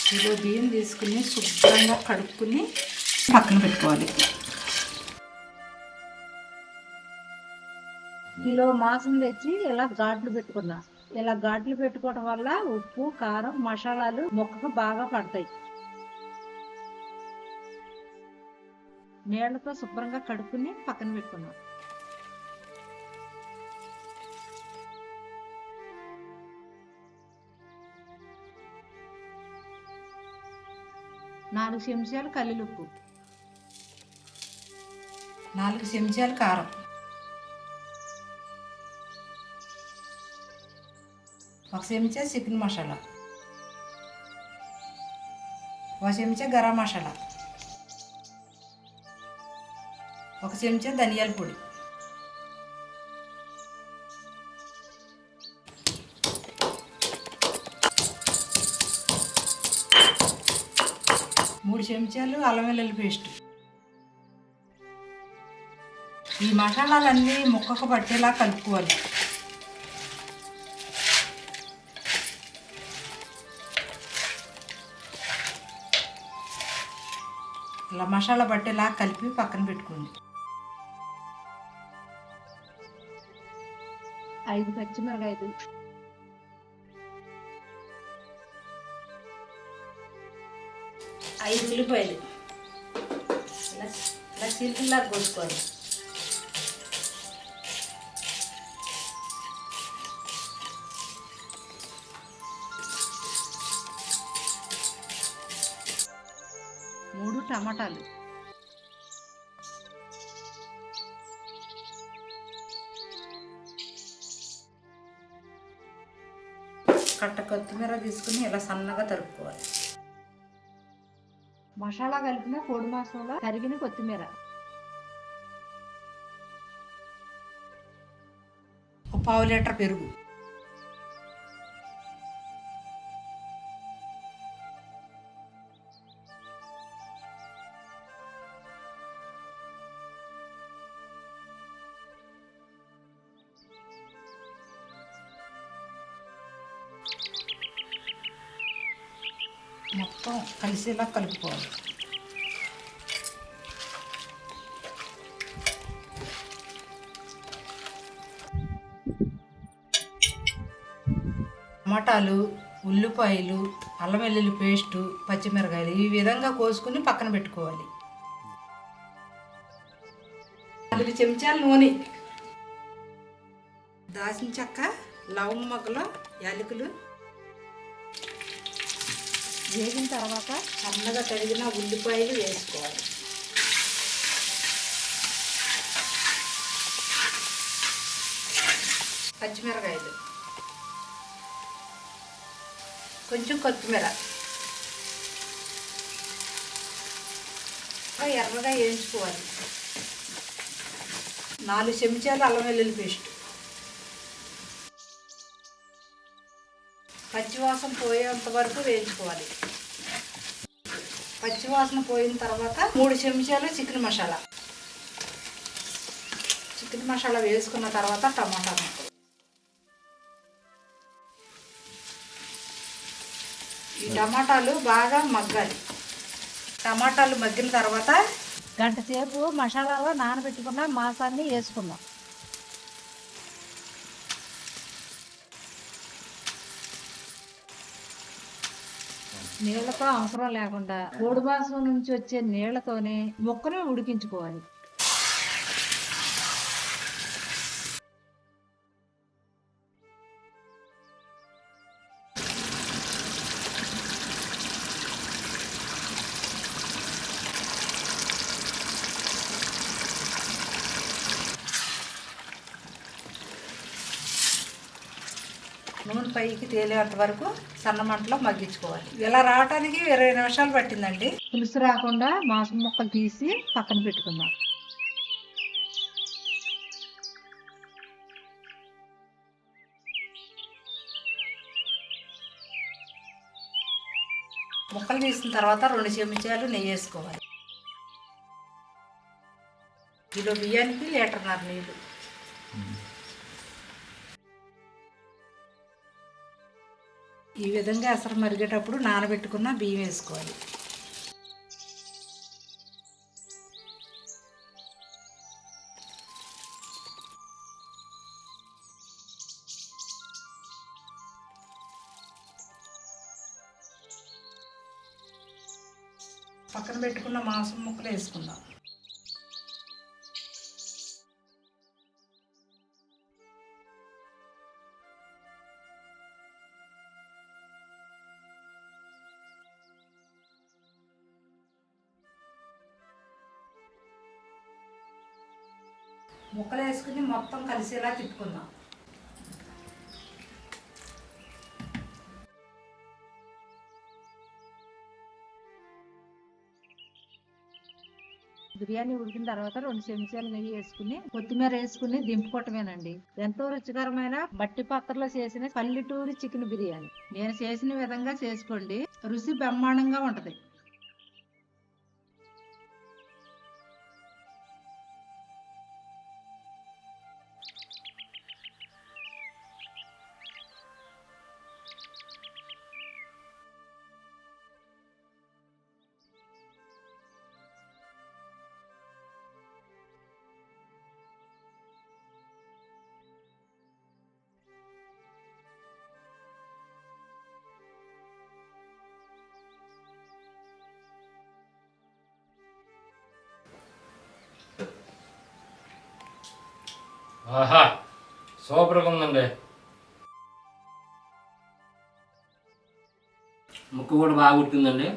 Kilo బియ్యం తీసుకుని శుభ్రంగా కడుక్కుని పక్కన పెట్టుకోవాలి. కిలో మాంసం తెచ్చి ఇలా ఘాట్లు పెట్టుకున్నా. ఇలా ఘాట్లు పెట్టుకోవడం వల్ల ఉప్పు, కారం, మసాలాలు ముక్కకు బాగా పడతాయి. నీళ్లతో శుభ్రంగా కడుక్కుని పక్కన పెట్టుకున్నా. 4 చెంచాలు కల్లుప్పు, 4 చెంచాలు కారం, 1 చెంచా చికెన్ మసాలా, 1 చెంచా గరం మసాలా, 1 చెంచా ధనియాల పొడి, 3 చెంచాలు అల్లం వెల్లుల్లి పేస్ట్. ఈ మసాలాలన్నీ ముక్కకు పట్టేలా కలుపుకోవాలి. ఇలా మసాలా పట్టేలా కలిపి పక్కన పెట్టుకోండి. 5 పచ్చిమిరకాయలు, 5 ఉల్లిపాయలు ఇలా చీలికల్లా కోసుకోవాలి. 3 టమాటాలు, కట్ట కొత్తిమీర తీసుకుని ఇలా సన్నగా తరుక్కోవాలి. మసాలా కలిపిన పొడి మసాలా, తరిగిన కొత్తిమీర, 1/2 లీటర్ పెరుగు, మొత్తం కలిసేలా కలుపుకోవాలి. టమాటాలు, ఉల్లిపాయలు, అల్లం వెల్లుల్లి పేస్టు, పచ్చిమిరకాయలు ఈ విధంగా కోసుకుని పక్కన పెట్టుకోవాలి. 4 చెంచాల నూనె, దాల్చిన చెక్క, లవంగ మొగ్గలు, యాలకులు వేగిన తర్వాత సన్నగా తరిగిన ఉల్లిపాయలు వేసుకోవాలి. పచ్చిమిరకాయలు, కొంచెం కొత్తిమీర ఎర్రగా వేయించుకోవాలి. 4 చెంచాలు అల్లం వెల్లుల్లి పేస్ట్, పచ్చివాసన పోయేంత వరకు వేయించుకోవాలి. పచ్చివాసన పోయిన తర్వాత 3 చెంచాలు చికెన్ మసాలా. చికెన్ మసాలా వేసుకున్న తర్వాత టమాటా ముక్కలు. ఈ టమాటాలు బాగా మగ్గాలి. టమాటాలు మగ్గిన తర్వాత గంట సేపు మసాలాలో నానబెట్టుకున్న మాంసాన్ని వేసుకుందాం. నీళ్లతో అవసరం లేకుండా కోడి మాంసం నుంచి వచ్చే నీళ్లతోనే ముక్కను ఉడికించుకోవాలి. నూనె పైకి తేలేంత వరకు సన్న మంటలో మగ్గించుకోవాలి. ఇలా రావడానికి 20 నిమిషాలు పట్టిందండి. పులుసు రాకుండా మాంసం ముక్కలు తీసి పక్కన పెట్టుకుందాం. ముక్కలు తీసిన తర్వాత 2 చెంచాలు నెయ్యి వేసుకోవాలి. కిలో బియ్యానికి 1.5 లీటర్ నీళ్ళు. ఈ విధంగా ఎసరు మరిగేటప్పుడు నానబెట్టుకున్న బియ్యం వేసుకోవాలి. పక్కన పెట్టుకున్న మాంసం ముక్కలు వేసుకుందాం. ముక్కలు వేసుకుని మొత్తం కలిసేలా తిప్పుకుందాం. బిర్యానీ ఉడికిన తర్వాత 2 చెంచాలు నెయ్యి వేసుకుని కొత్తిమీర వేసుకుని దింపుకోవటమేనండి. ఎంతో రుచికరమైన మట్టి పాత్రలో చేసిన పల్లెటూరి చికెన్ బిర్యానీ. నేను చేసిన విధంగా చేసుకోండి, రుచి బ్రహ్మాండంగా ఉంటది. ఆహా, సూపర్గా ఉందండి. ముక్క కూడా బాగా ఉడికిందండి.